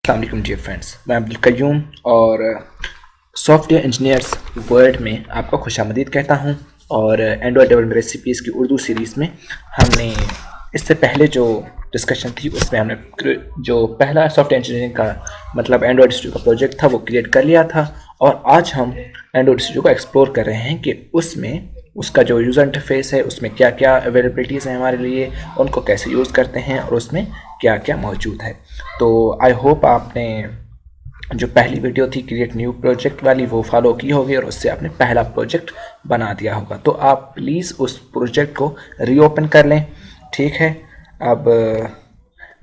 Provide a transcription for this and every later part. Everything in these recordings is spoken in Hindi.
अस्सलाम वालेकुम डियर फ्रेंड्स, मैं अब्दुल कय्यूम और सॉफ्टवेयर इंजीनियर्स वर्ल्ड में आपका खुशामदीद कहता हूं। और एंड्रॉयड डेवलपमेंट रेसिपीज़ की उर्दू सीरीज़ में हमने इससे पहले जो डिस्कशन थी उसमें हमने जो पहला सॉफ्टवेयर इंजीनियरिंग का मतलब एंड्रॉयड स्टूडियो का प्रोजेक्ट था वो क्रिएट कर लिया था। और आज हम एंड्रॉयड स्टूडियो को एक्सप्लोर कर रहे हैं कि उसमें उसका जो यूज़र इंटरफेस है उसमें क्या क्या अवेलेबिलिटीज़ हैं हमारे लिए, उनको कैसे यूज़ करते हैं और उसमें क्या क्या मौजूद है। तो आई होप आपने जो पहली वीडियो थी क्रिएट न्यू प्रोजेक्ट वाली वो फॉलो की होगी और उससे आपने पहला प्रोजेक्ट बना दिया होगा। तो आप प्लीज़ उस प्रोजेक्ट को रीओपन कर लें, ठीक है। अब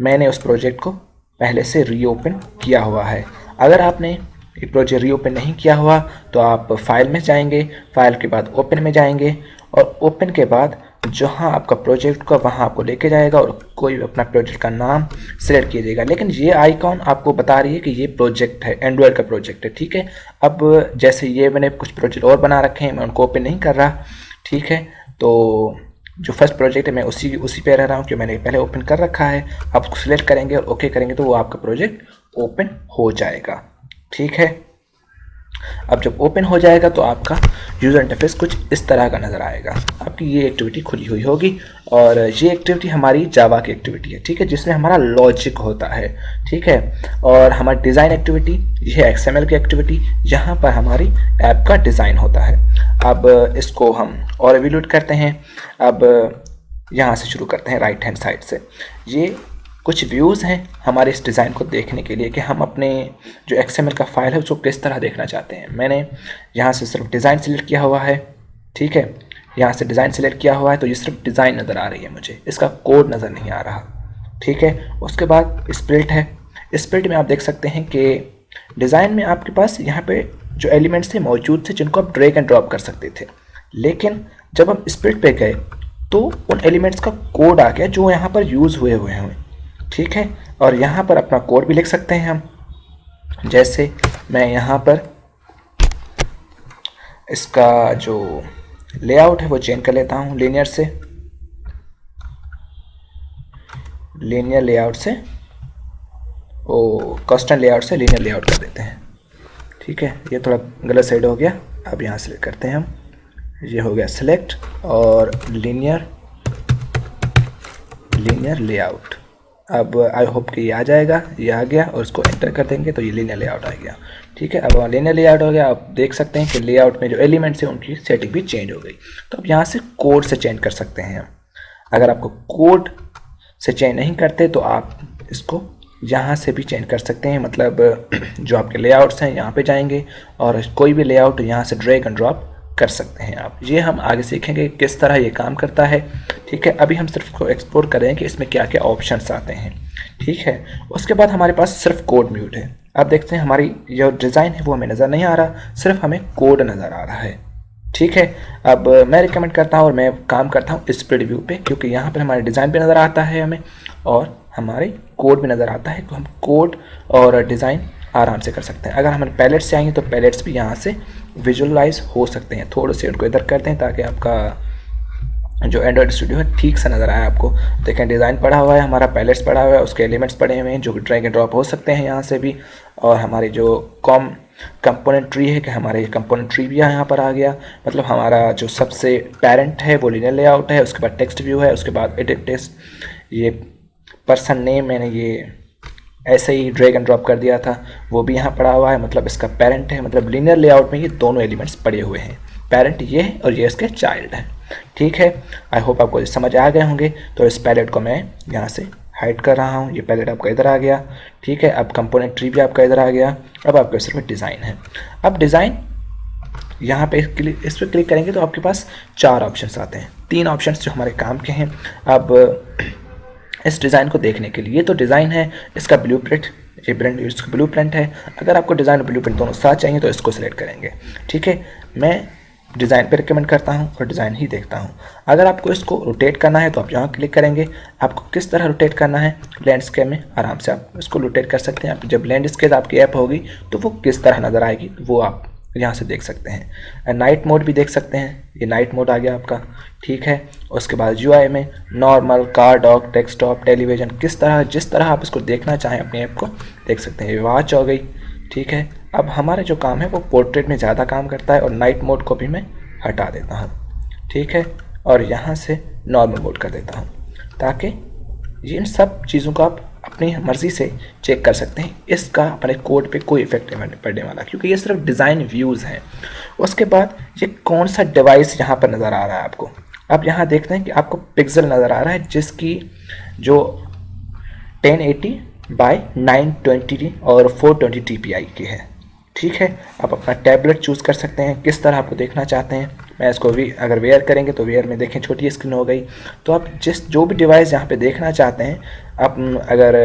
मैंने उस प्रोजेक्ट को पहले से रीओपन किया हुआ है। अगर आपने ये प्रोजेक्ट रीओपन नहीं किया हुआ तो आप फाइल में जाएंगे, फाइल के बाद ओपन में जाएंगे और ओपन के बाद जहाँ आपका प्रोजेक्ट का वहाँ आपको लेके जाएगा और कोई अपना प्रोजेक्ट का नाम सेलेक्ट कीजिएगा। लेकिन ये आइकॉन आपको बता रही है कि ये प्रोजेक्ट है, एंड्रॉयड का प्रोजेक्ट है, ठीक है। अब जैसे ये मैंने कुछ प्रोजेक्ट और बना रखे हैं, मैं उनको ओपन नहीं कर रहा, ठीक है। तो जो फर्स्ट प्रोजेक्ट है मैं उसी पे रह रहा हूँ कि मैंने पहले ओपन कर रखा है। आप उसको सिलेक्ट करेंगे और ओके करेंगे तो वो आपका प्रोजेक्ट ओपन हो जाएगा, ठीक है। अब जब ओपन हो जाएगा तो आपका यूज़र इंटरफेस कुछ इस तरह का नज़र आएगा। आपकी ये एक्टिविटी खुली हुई होगी और ये एक्टिविटी हमारी जावा की एक्टिविटी है, ठीक है, जिसमें हमारा लॉजिक होता है, ठीक है। और हमारी डिज़ाइन एक्टिविटी ये है एक्सएमएल की एक्टिविटी, यहाँ पर हमारी ऐप का डिज़ाइन होता है। अब इसको हम और एवेल्यूएट करते हैं। अब यहाँ से शुरू करते हैं राइट हैंड साइड से। ये कुछ व्यूज़ हैं हमारे इस डिज़ाइन को देखने के लिए कि हम अपने जो XML का फाइल है उसको किस तरह देखना चाहते हैं। मैंने यहाँ से सिर्फ डिज़ाइन सेलेक्ट किया हुआ है, ठीक है। यहाँ से डिज़ाइन सेलेक्ट किया हुआ है तो ये सिर्फ डिज़ाइन नज़र आ रही है, मुझे इसका कोड नज़र नहीं आ रहा, ठीक है। उसके बाद स्प्लिट है। स्प्लिट में आप देख सकते हैं कि डिज़ाइन में आपके पास यहाँ पर जो एलिमेंट्स थे मौजूद थे जिनको आप ड्रैग एंड ड्रॉप कर सकते थे, लेकिन जब हम स्प्लिट पे गए तो उन एलिमेंट्स का कोड आ गया जो यहाँ पर यूज़ हुए हैं, ठीक है। और यहाँ पर अपना कोड भी लिख सकते हैं हम। जैसे मैं यहाँ पर इसका जो लेआउट है वो चेंज कर लेता हूँ लीनियर से, लीनियर लेआउट से कस्टम लेआउट से लीनियर लेआउट कर देते हैं, ठीक है। ये थोड़ा गलत साइड हो गया। अब यहाँ सेलेक्ट करते हैं हम, ये हो गया सेलेक्ट और लीनियर लेआउट। अब आई होप कि ये आ जाएगा, ये आ गया और इसको एंटर कर देंगे तो ये लीनियर लेआउट आ गया, ठीक है। अब लीनियर लेआउट हो गया। आप देख सकते हैं कि लेआउट में जो एलिमेंट्स हैं उनकी सेटिंग भी चेंज हो गई। तो अब यहाँ से कोड से चेंज कर सकते हैं। अगर आपको कोड से चेंज नहीं करते तो आप इसको यहाँ से भी चेंज कर सकते हैं, मतलब जो आपके लेआउट्स हैं यहाँ पे जाएंगे और कोई भी लेआउट यहाँ से ड्रैग एंड ड्रॉप कर सकते हैं आप। ये हम आगे सीखेंगे किस तरह ये काम करता है, ठीक है। अभी हम सिर्फ को एक्सप्लोर करें कि इसमें क्या क्या ऑप्शंस आते हैं, ठीक है। उसके बाद हमारे पास सिर्फ कोड म्यूट है। आप देखते हैं हमारी जो डिज़ाइन है वो हमें नज़र नहीं आ रहा, सिर्फ हमें कोड नज़र आ रहा है, ठीक है। अब मैं रिकमेंड करता हूँ और मैं काम करता हूँ स्प्लिट व्यू पे, क्योंकि यहाँ पर हमारे डिज़ाइन भी नज़र आता है हमें और हमारे कोड भी नज़र आता है, तो हम कोड और डिज़ाइन आराम से कर सकते हैं। अगर हमारे पैलेट से आएंगे तो पैलेट्स भी यहाँ से विजुअलाइज हो सकते हैं। थोड़े से उनको इधर करते हैं ताकि आपका जो एंड्रॉयड स्टूडियो है ठीक से नज़र आए आपको। देखें डिज़ाइन पड़ा हुआ है, हमारा पैलेट्स पड़ा हुआ है, उसके एलिमेंट्स पड़े हुए हैं जो ड्रैग एंड ड्रॉप हो सकते हैं यहाँ से भी। और हमारी जो कंपोनेंट ट्री है कि हमारे कंपोनेंट ट्री भी यहाँ पर आ गया, मतलब हमारा जो सबसे पेरेंट है वो लीनियर लेआउट है। उसके बाद टेक्स्ट व्यू है, उसके बाद एडिट टेक्स्ट, ये पर्सन नेम मैंने ये ऐसे ही ड्रैग एंड ड्रॉप कर दिया था, वो भी यहाँ पड़ा हुआ है, मतलब इसका पेरेंट है। मतलब लीनियर लेआउट में ये दोनों एलिमेंट्स पड़े हुए हैं, पेरेंट ये है और ये इसके चाइल्ड है, ठीक है। आई होप आपको समझ आ गए होंगे। तो इस पैलेट को मैं यहाँ से हाइड कर रहा हूँ, ये पैलेट आपका इधर आ गया, ठीक है। अब कंपोनेंट ट्री भी आपका इधर आ गया। अब आपके सिर्फ डिज़ाइन है। अब डिज़ाइन यहाँ पे इस पर क्लिक करेंगे तो आपके पास 4 ऑप्शंस आते हैं, 3 ऑप्शंस जो हमारे काम के हैं। अब इस डिज़ाइन को देखने के लिए ये तो डिज़ाइन है, इसका ब्लूप्रिंट, ये इसका ब्लूप्रिंट है। अगर आपको डिज़ाइन और ब्लूप्रिंट दोनों साथ चाहिए तो इसको सिलेक्ट करेंगे, ठीक है। मैं डिज़ाइन पे रिकमेंड करता हूँ और डिज़ाइन ही देखता हूँ। अगर आपको इसको रोटेट करना है तो आप यहाँ क्लिक करेंगे। आपको किस तरह रोटेट करना है, लैंडस्केप में आराम से आप इसको रोटेट कर सकते हैं। आप जब लैंडस्केप आपकी ऐप होगी तो वो किस तरह नज़र आएगी वो आप यहाँ से देख सकते हैं। नाइट मोड भी देख सकते हैं, ये नाइट मोड आ गया आपका, ठीक है। उसके बाद यूआई में normal, car, dog, desktop, television, किस तरह जिस तरह आप इसको देखना चाहें अपने ऐप को देख सकते हैं। ये वॉच हो गई, ठीक है। अब हमारा जो काम है वो पोर्ट्रेट में ज़्यादा काम करता है, और नाइट मोड को भी मैं हटा देता हूँ, ठीक है, और यहाँ से नॉर्मल मोड कर देता हूँ, ताकि ये इन सब चीज़ों को आप अपनी मर्ज़ी से चेक कर सकते हैं। इसका अपने कोड पे कोई इफेक्ट नहीं पड़ने वाला, क्योंकि ये सिर्फ डिज़ाइन व्यूज़ हैं। उसके बाद ये कौन सा डिवाइस यहाँ पर नज़र आ रहा है आपको, अब यहाँ देखते हैं कि आपको पिक्सल नज़र आ रहा है, जिसकी जो 1080 बाई 920 और 420 dpi की है, ठीक है। आप अपना टैबलेट चूज़ कर सकते हैं, किस तरह आपको देखना चाहते हैं। मैं इसको भी अगर वेयर करेंगे तो वेयर में देखें छोटी स्क्रीन हो गई। तो आप जो भी डिवाइस यहाँ पे देखना चाहते हैं, आप अगर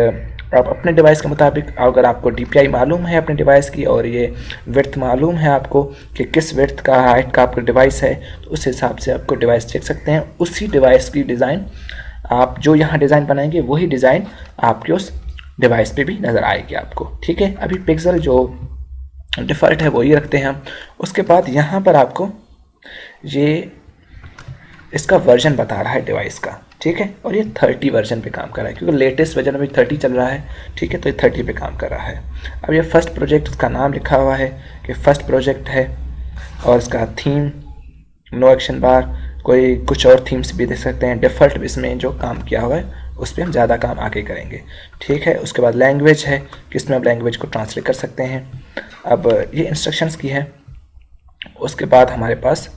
आप अपने डिवाइस के मुताबिक, अगर आपको DPI मालूम है अपने डिवाइस की, और ये विड्थ मालूम है आपको कि किस विड्थ का, हाइट का आपका डिवाइस है, तो उस हिसाब से आपको डिवाइस चेक सकते हैं। उसी डिवाइस की डिज़ाइन आप जो यहाँ डिज़ाइन बनाएंगे वही डिज़ाइन आपके उस डिवाइस पे भी नज़र आएगी आपको, ठीक है। अभी पिक्सल जो डिफ़ॉल्ट है वही रखते हैं हम। उसके बाद यहाँ पर आपको ये इसका वर्जन बता रहा है डिवाइस का, ठीक है, और ये 30 वर्जन पे काम कर रहा है, क्योंकि लेटेस्ट वर्जन अभी 30 चल रहा है, ठीक है, तो ये 30 पे काम कर रहा है। अब ये फर्स्ट प्रोजेक्ट, इसका नाम लिखा हुआ है कि फर्स्ट प्रोजेक्ट है, और इसका थीम नो एक्शन बार, कोई कुछ और थीम्स भी दे सकते हैं। डिफ़ॉल्ट इसमें जो काम किया हुआ है उस पर हम ज़्यादा काम आगे करेंगे, ठीक है। उसके बाद लैंग्वेज है कि इसमें आप लैंग्वेज को ट्रांसलेट कर सकते हैं। अब ये इंस्ट्रक्शंस की है। उसके बाद हमारे पास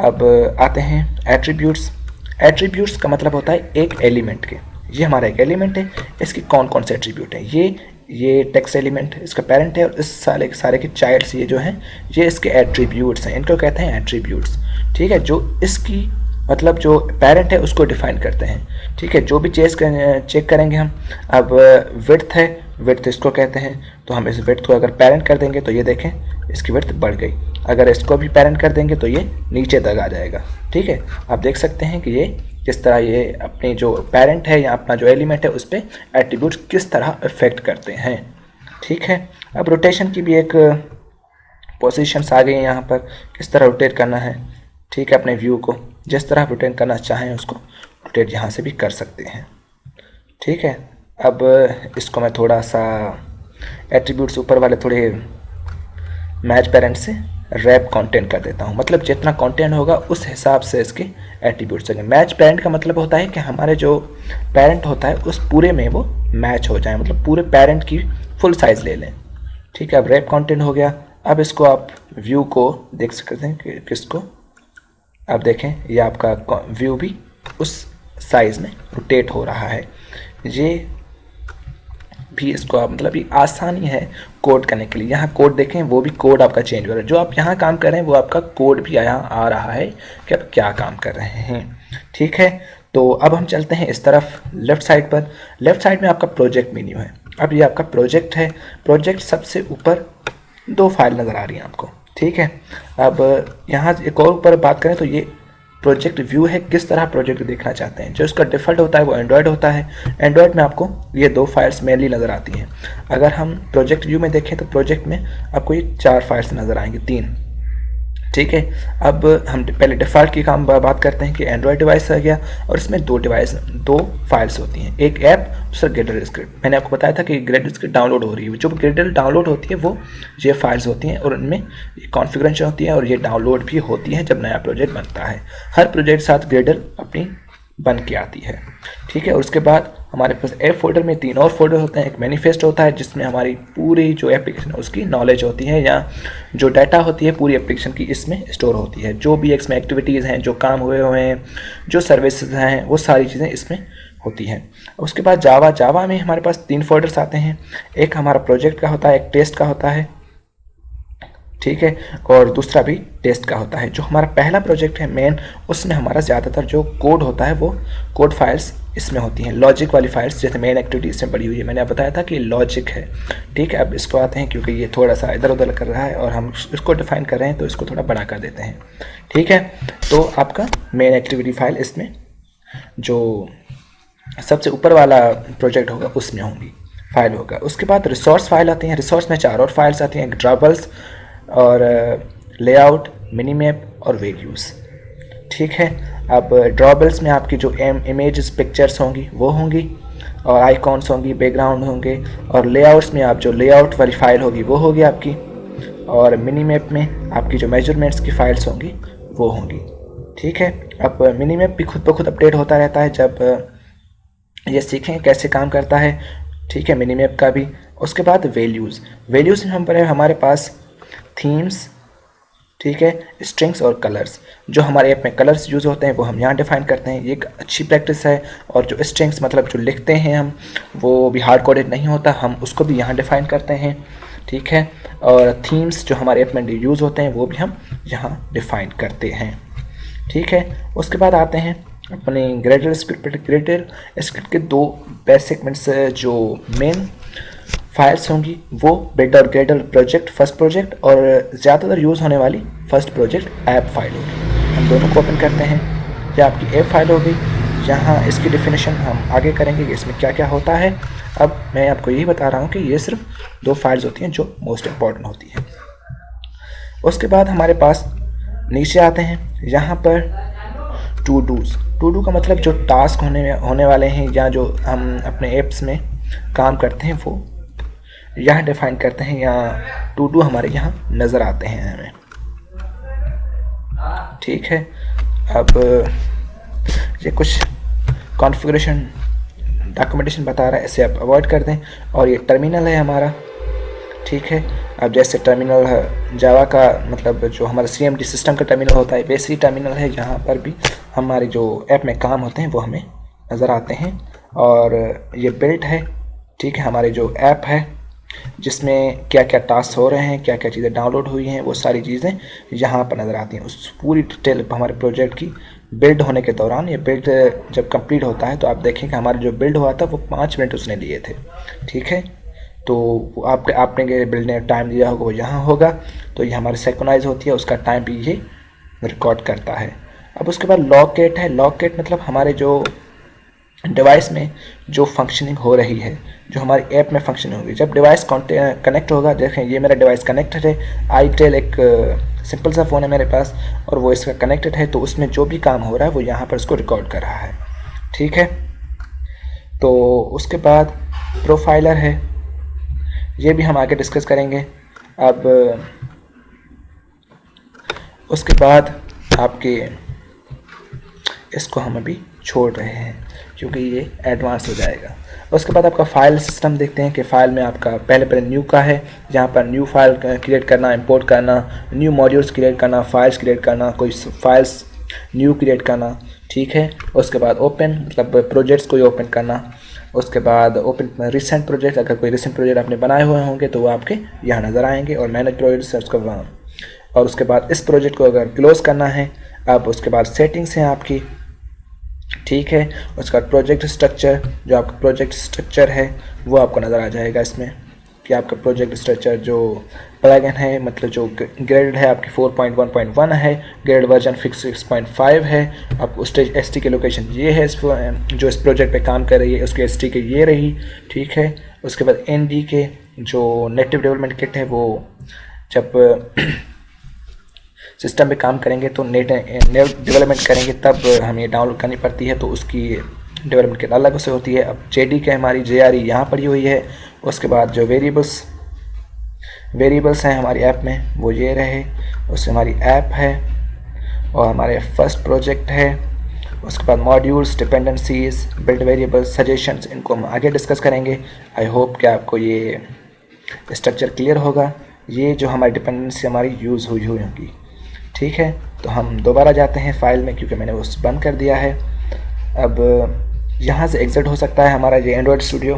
अब आते हैं एट्रीब्यूट्स। एट्रीब्यूट्स का मतलब होता है एक एलिमेंट के, ये हमारा एक एलिमेंट है, इसकी कौन कौन से एट्रीब्यूट हैं। ये टेक्स्ट एलिमेंट इसका पेरेंट है, और इस सारे के चाइल्ड्स ये जो हैं ये इसके एट्रीब्यूट्स हैं, इनको कहते हैं एट्रीब्यूट्स, ठीक है। जो इसकी मतलब जो पेरेंट है उसको डिफाइन करते हैं, ठीक है। जो भी चेक करेंगे हम, अब विड्थ है, विड्थ इसको कहते हैं, तो हम इस विड्थ को अगर पेरेंट कर देंगे तो ये देखें इसकी विड्थ बढ़ गई। अगर इसको भी पेरेंट कर देंगे तो ये नीचे तक आ जाएगा, ठीक है। आप देख सकते हैं कि ये किस तरह ये अपनी जो पेरेंट है या अपना जो एलिमेंट है उस पर एट्रीब्यूट्स किस तरह इफेक्ट करते हैं, ठीक है। अब रोटेशन की भी एक पोजीशंस आ गई हैं यहाँ पर, किस तरह रोटेट करना है, ठीक है। अपने व्यू को जिस तरह रोटेट करना चाहें उसको रोटेट यहाँ से भी कर सकते हैं, ठीक है। अब इसको मैं थोड़ा सा एट्रीब्यूट्स ऊपर वाले थोड़े मैच पेरेंट से रैप कंटेंट कर देता हूँ, मतलब जितना कंटेंट होगा उस हिसाब से इसके एट्रीब्यूट्स होंगे। मैच पेरेंट का मतलब होता है कि हमारे जो पेरेंट होता है उस पूरे में वो मैच हो जाए, मतलब पूरे पेरेंट की फुल साइज़ ले लें, ठीक है। अब रैप कंटेंट हो गया। अब इसको आप व्यू को देख सकते हैं कि किसको, अब देखें ये आपका व्यू भी उस साइज़ में रोटेट हो रहा है। ये भी इसको आप मतलब ये आसानी है कोड करने के लिए। यहाँ कोड देखें, वो भी कोड आपका चेंज हो रहा है। जो आप यहाँ काम कर रहे हैं वो आपका कोड भी यहाँ आ रहा है कि आप क्या काम कर रहे हैं, ठीक है। तो अब हम चलते हैं इस तरफ लेफ़्ट साइड पर। लेफ़्ट साइड में आपका प्रोजेक्ट मेन्यू है। अब ये आपका प्रोजेक्ट है। प्रोजेक्ट सबसे ऊपर 2 फाइल नज़र आ रही हैं आपको, ठीक है। अब यहाँ एक और ऊपर बात करें तो ये प्रोजेक्ट व्यू है, किस तरह प्रोजेक्ट देखना चाहते हैं। जो इसका डिफ़ॉल्ट होता है वो एंड्रॉयड होता है। एंड्रॉयड में आपको ये 2 फाइल्स मेनली नज़र आती हैं। अगर हम प्रोजेक्ट व्यू में देखें तो प्रोजेक्ट में आपको ये 4 फाइल्स नज़र आएंगी, 3, ठीक है। अब हम पहले डिफ़ॉल्ट की काम बात करते हैं कि एंड्रॉयड डिवाइस आ गया, और इसमें 2 फाइल्स होती हैं, एक ऐप, दूसरा ग्रेडल स्क्रिप्ट। मैंने आपको बताया था कि ग्रेडल स्क्रिप्ट डाउनलोड हो रही है। जो ग्रेडल डाउनलोड होती है वो ये फाइल्स होती हैं, और उनमें कॉन्फ़िगरेशन होती है, और ये डाउनलोड भी होती है जब नया प्रोजेक्ट बनता है। हर प्रोजेक्ट साथ ग्रेडल अपनी बन के आती है, ठीक है। और उसके बाद हमारे पास ऐप फोल्डर में 3 और फोल्डर होते हैं। एक मैनिफेस्ट होता है जिसमें हमारी पूरी जो एप्लीकेशन है उसकी नॉलेज होती है, या जो डाटा होती है पूरी एप्लीकेशन की इसमें स्टोर होती है। जो भी इसमें एक्टिविटीज़ हैं, जो काम हुए हुए हैं, जो सर्विसेज हैं, वो सारी चीज़ें इसमें होती हैं। उसके बाद जावा में हमारे पास 3 फोल्डर्स आते हैं। एक हमारा प्रोजेक्ट का होता है, एक टेस्ट का होता है, ठीक है, और दूसरा भी टेस्ट का होता है। जो हमारा पहला प्रोजेक्ट है मेन, उसमें हमारा ज़्यादातर जो कोड होता है वो कोड फाइल्स इसमें होती हैं। लॉजिक वाली फाइल्स जैसे मेन एक्टिविटी इसमें पड़ी हुई है, मैंने बताया था कि लॉजिक है, ठीक है। अब इसको आते हैं, क्योंकि ये थोड़ा सा इधर उधर कर रहा है और हम इसको डिफाइन कर रहे हैं तो इसको थोड़ा बड़ा कर देते हैं, ठीक है। तो आपका मेन एक्टिविटी फाइल इसमें जो सबसे ऊपर वाला प्रोजेक्ट होगा उसमें होंगी फाइल होगा। उसके बाद रिसोर्स फाइल आती हैं। रिसोर्स में 4 और फाइल्स आती हैं, ड्रबल्स, और लेआउट, मिनी मैप और वेल्यूज़। ठीक है, अब ड्रॉबेल्स में आपकी जो इमेजेस पिक्चर्स होंगी वो होंगी, और आइकॉन्स होंगी, बैकग्राउंड होंगे, और लेआउट्स में आप जो लेआउट वाली फाइल होगी वो होगी आपकी, और मिनी मैप में आपकी जो मेजरमेंट्स की फाइल्स होंगी वो होंगी। ठीक है, अब मिनी मैप भी खुद ब खुद अपडेट होता रहता है जब ये सीखें कैसे काम करता है। ठीक है, मिनी मैप का भी। उसके बाद वैल्यूज़ में हमारे पास थीम्स, ठीक है, स्ट्रिंग्स और कलर्स। जो हमारे ऐप में कलर्स यूज़ होते हैं वो हम यहाँ डिफ़ाइन करते हैं, ये एक अच्छी प्रैक्टिस है। और जो स्ट्रिंग्स मतलब जो लिखते हैं हम, वो भी हार्ड कोडेड नहीं होता, हम उसको भी यहाँ डिफ़ाइन करते हैं। ठीक है, और थीम्स जो हमारे ऐप में यूज़ होते हैं वो भी हम यहाँ डिफ़ाइन करते हैं। ठीक है, उसके बाद आते हैं अपने ग्रेडल स्क्रिप्ट। ग्रेडल स्क्रिप्ट के दो बेसिक मीन्स जो मेन फाइल्स होंगी वो बिल्ड और ग्रेडल प्रोजेक्ट फर्स्ट प्रोजेक्ट, और ज़्यादातर यूज़ होने वाली फर्स्ट प्रोजेक्ट ऐप फाइल होगी। हम दोनों को ओपन करते हैं। ये आपकी ऐप फाइल होगी, यहाँ इसकी डेफिनेशन हम आगे करेंगे कि इसमें क्या क्या होता है। अब मैं आपको यही बता रहा हूँ कि ये सिर्फ दो फाइल्स होती हैं जो मोस्ट इम्पॉर्टेंट होती हैं। उसके बाद हमारे पास नीचे आते हैं, यहाँ पर टू डू का मतलब जो टास्क होने वाले हैं या जो हम अपने ऐप्स में काम करते हैं वो यहाँ डिफाइन करते हैं। यहाँ टू डू हमारे यहाँ नज़र आते हैं हमें। ठीक है, अब ये कुछ कॉन्फ़िगरेशन डॉक्यूमेंटेशन बता रहा है, इसे आप अवॉइड कर दें। और ये टर्मिनल है हमारा। ठीक है, अब जैसे टर्मिनल है जावा का मतलब जो हमारा CMD सिस्टम का टर्मिनल होता है, वैसे ही टर्मिनल है, यहाँ पर भी हमारे जो ऐप में काम होते हैं वो हमें नज़र आते हैं। और ये बिल्ट है, ठीक है, हमारे जो ऐप है जिसमें क्या क्या टास्क हो रहे हैं, क्या क्या चीज़ें डाउनलोड हुई हैं, वो सारी चीज़ें यहाँ पर नज़र आती हैं। उस पूरी डिटेल हमारे प्रोजेक्ट की बिल्ड होने के दौरान, ये बिल्ड जब कंप्लीट होता है तो आप देखेंगे हमारा जो बिल्ड हुआ था वो 5 मिनट उसने लिए थे। ठीक है, तो आपने बिल्ड टाइम दिया होगा वो यहाँ होगा, तो ये हमारी सिंक्रोनाइज होती है, उसका टाइम भी ये रिकॉर्ड करता है। अब उसके बाद लॉकेट है। लॉकेट मतलब हमारे जो डिवाइस में जो फंक्शनिंग हो रही है, जो हमारी ऐप में फंक्शनिंग होगी, जब डिवाइस कनेक्ट होगा, देखें ये मेरा डिवाइस कनेक्टेड है, itel एक सिंपल सा फ़ोन है मेरे पास और वो इसका कनेक्टेड है, तो उसमें जो भी काम हो रहा है वो यहाँ पर उसको रिकॉर्ड कर रहा है। ठीक है, तो उसके बाद प्रोफाइलर है, ये भी हम आगे डिस्कस करेंगे। अब उसके बाद आपके इसको हम अभी छोड़ रहे हैं क्योंकि ये एडवांस हो जाएगा। उसके बाद आपका फ़ाइल सिस्टम देखते हैं कि फ़ाइल में आपका पहले न्यू का है, जहाँ पर न्यू फाइल क्रिएट करना, इंपोर्ट करना, न्यू मॉड्यूल्स क्रिएट करना, फाइल्स क्रिएट करना, कोई फाइल्स न्यू क्रिएट करना। ठीक है, उसके बाद ओपन मतलब प्रोजेक्ट्स को ओपन करना। उसके बाद ओपन रिसेंट प्रोजेक्ट, अगर कोई रिसेंट प्रोजेक्ट आपने बनाए हुए होंगे तो वो आपके यहाँ नज़र आएंगे, और मैनेज प्रोजेक्ट्स उसका। और उसके बाद इस प्रोजेक्ट को अगर क्लोज़ करना है, अब उसके बाद सेटिंग्स हैं आपकी। ठीक है, उसका प्रोजेक्ट स्ट्रक्चर, जो आपका प्रोजेक्ट स्ट्रक्चर है वो आपको नज़र आ जाएगा इसमें कि आपका प्रोजेक्ट स्ट्रक्चर जो प्लगइन है, मतलब जो ग्रेड है आपकी 4.1.1 है, ग्रेड वर्जन 6.5 है। आपको स्टेज ST की लोकेशन ये है, जो इस प्रोजेक्ट पे काम कर रही है उसकी ST की ये रही। ठीक है, उसके बाद ND के जो नेटिव डेवलपमेंट किट है, वो जब सिस्टम पे काम करेंगे तो नेट डेवलपमेंट करेंगे तब हमें डाउनलोड करनी पड़ती है, तो उसकी डेवलपमेंट किट अलग से होती है। अब JD के हमारी JRE यहाँ पड़ी हुई है। उसके बाद जो वेरिएबल्स हैं हमारी ऐप में वो ये रहे, उससे हमारी ऐप है और हमारे फर्स्ट प्रोजेक्ट है। उसके बाद modules, dependencies, build variables, suggestions, इनको हम आगे डिस्कस करेंगे। आई होप कि आपको ये स्ट्रक्चर क्लियर होगा। ये जो हमारी डिपेंडेंसी हमारी यूज़ हुई होगी। ठीक है, तो हम दोबारा जाते हैं फाइल में क्योंकि मैंने वो बंद कर दिया है। अब यहाँ से एग्जिट हो सकता है हमारा ये एंड्रॉयड स्टूडियो।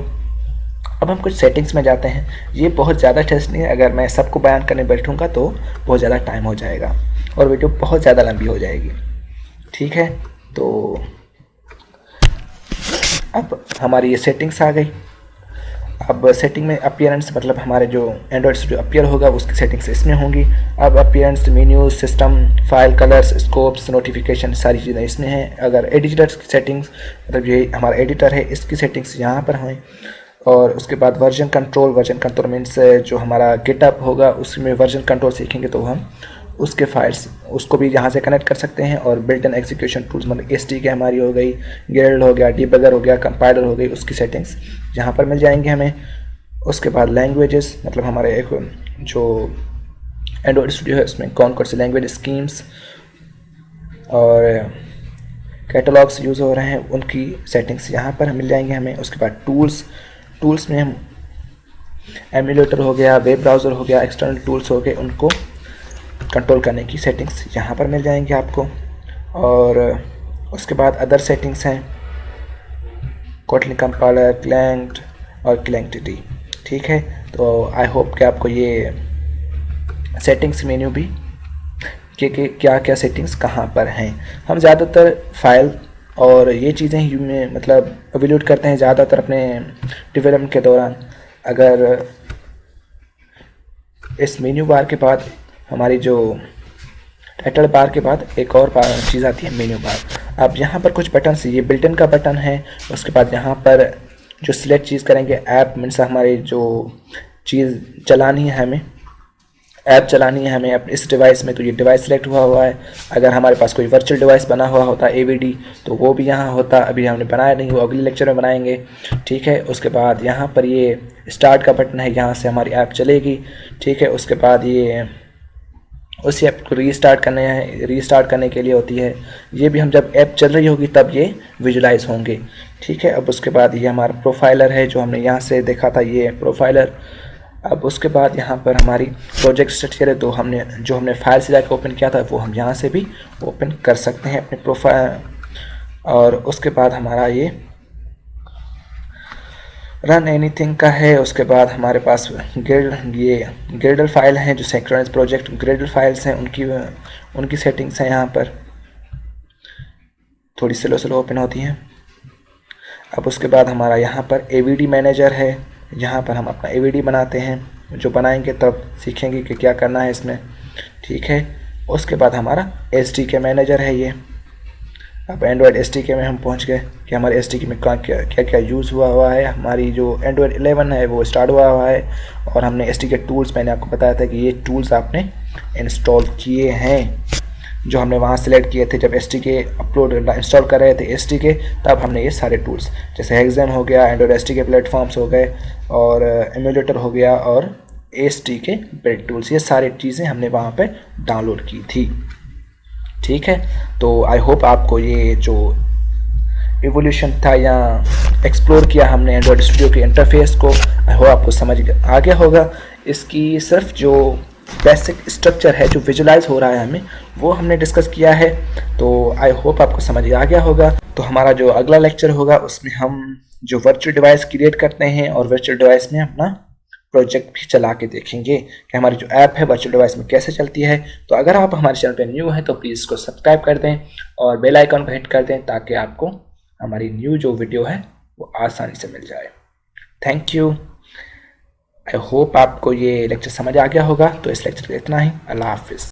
अब हम कुछ सेटिंग्स में जाते हैं। ये बहुत ज़्यादा टेस्ट नहीं है, अगर मैं सबको बयान करने बैठूँगा तो बहुत ज़्यादा टाइम हो जाएगा और वीडियो बहुत ज़्यादा लंबी हो जाएगी। ठीक है, तो अब हमारी ये सेटिंग्स आ गई। अब सेटिंग में अपीयरेंस मतलब हमारे जो एंड्रॉयड स्टूडियो अपीयर होगा उसकी सेटिंग्स इसमें होंगी। अब appearance, menu, system, file colours, scopes, notification, सारी चीज़ें इसमें हैं। अगर एडिटर की सेटिंग्स मतलब ये हमारा एडिटर है इसकी सेटिंग्स यहाँ पर हैं। और उसके बाद वर्जन कंट्रोल मीन्स जो हमारा गिटअप होगा उसमें वर्जन कंट्रोल सीखेंगे तो हम उसके फाइल्स उसको भी यहाँ से कनेक्ट कर सकते हैं। और बिल्ट इन एग्जीक्यूशन टूल्स मतलब SDK हमारी हो गई, गिल्ड हो गया, डिबगर हो गया, कंपाइलर हो गई, उसकी सेटिंग्स यहाँ पर मिल जाएंगे हमें। उसके बाद लैंग्वेजेस मतलब हमारे एक जो एंड्रॉयड स्टूडियो है उसमें कौन कौन से लैंग्वेज स्कीम्स और कैटलॉग्स यूज़ हो रहे हैं उनकी सेटिंग्स यहाँ पर मिल जाएंगे हमें। उसके बाद टूल्स में हम एमुलेटर हो गया, वेब ब्राउज़र हो गया, एक्सटर्नल टूल्स हो गए, उनको कंट्रोल करने की सेटिंग्स यहाँ पर मिल जाएंगे आपको। और उसके बाद अदर सेटिंग्स हैं कोटलिन कंपाइलर, क्लैंक्ड और क्लैंक्टिटी। ठीक है, तो आई होप कि आपको ये सेटिंग्स मेन्यू भी कि क्या क्या सेटिंग्स कहाँ पर हैं। हम ज़्यादातर फाइल और ये चीज़ें ही में मतलब एवेल्यूट करते हैं ज़्यादातर अपने डेवलपमेंट के दौरान। अगर इस मेन्यू बार के बाद हमारी जो टाइटल बार के बाद एक और चीज़ आती है मेन्यू बार। अब यहाँ पर कुछ बटन ये बिल्ट इन का बटन है। उसके बाद यहाँ पर जो सिलेक्ट चीज़ करेंगे ऐप मीन्स हमारी जो चीज़ चलानी है हमें, ऐप चलानी है हमें अपने इस डिवाइस में, तो ये डिवाइस सिलेक्ट हुआ है। अगर हमारे पास कोई वर्चुअल डिवाइस बना हुआ होता AVD तो वो भी यहाँ होता, अभी हमने बनाया नहीं, वो अगले लेक्चर में बनाएंगे। ठीक है, उसके बाद यहाँ पर ये स्टार्ट का बटन है, यहाँ से हमारी ऐप चलेगी। ठीक है, उसके बाद ये उस ऐप को रीस्टार्ट करने के लिए होती है। ये भी हम जब ऐप चल रही होगी तब ये विजुलाइज होंगे। ठीक है, अब उसके बाद ये हमारा प्रोफाइलर है जो हमने यहाँ से देखा था, ये प्रोफाइलर। अब उसके बाद यहाँ पर हमारी प्रोजेक्ट स्ट्रक्चर है, तो हमने फाइल से जाकर ओपन किया था वो हम यहाँ से भी ओपन कर सकते हैं अपने प्रोफाइल। और उसके बाद हमारा ये रन एनीथिंग का है। उसके बाद हमारे पास ग्रेडल फाइल हैं जो सिंक्रोनाइज प्रोजेक्ट ग्रेडल फाइल्स हैं, उनकी सेटिंग्स हैं यहाँ पर, थोड़ी स्लो ओपन होती हैं। अब उसके बाद हमारा यहाँ पर AVD मैनेजर है, यहाँ पर हम अपना AVD बनाते हैं, जो बनाएंगे तब सीखेंगे कि क्या करना है इसमें। ठीक है, उसके बाद हमारा SDK मैनेजर है ये। अब एंड्रॉयड SDK में हम पहुँच गए कि हमारे SDK में क्या यूज़ हुआ है। हमारी जो एंड्रॉयड 11 है वो स्टार्ट हुआ है और हमने SDK टूल्स, मैंने आपको बताया था कि ये टूल्स आपने इंस्टॉल किए हैं जो हमने वहाँ सेलेक्ट किए थे जब SDK इंस्टॉल कर रहे थे SDK, तब हमने ये सारे टूल्स जैसे हेक्सेन हो गया, एंड्रॉयड SDK प्लेटफॉर्म्स हो गए और एमुलेटर हो गया और SDK बिल्ड टूल्स, ये सारी चीज़ें हमने वहाँ पे डाउनलोड की थी। ठीक है, तो आई होप आपको ये जो एवोल्यूशन था या एक्सप्लोर किया हमने एंड्रॉयड स्टूडियो के इंटरफेस को, आई होप आपको समझ आ गया होगा। इसकी सिर्फ जो बेसिक स्ट्रक्चर है जो विजुलाइज हो रहा है हमें, वो हमने डिस्कस किया है, तो आई होप आपको समझ आ गया होगा। तो हमारा जो अगला लेक्चर होगा उसमें हम जो वर्चुअल डिवाइस क्रिएट करते हैं और वर्चुअल डिवाइस में अपना प्रोजेक्ट भी चला के देखेंगे कि हमारी जो ऐप है वर्चुअल डिवाइस में कैसे चलती है। तो अगर आप हमारे चैनल पर न्यू हैं तो प्लीज़ इसको सब्सक्राइब कर दें और बेल आइकन पर हिट कर दें ताकि आपको हमारी न्यू जो वीडियो है वो आसानी से मिल जाए। Thank you. आई होप आपको ये लेक्चर समझ आ गया होगा। तो इस लेक्चर का इतना ही। अल्लाह हाफिज़।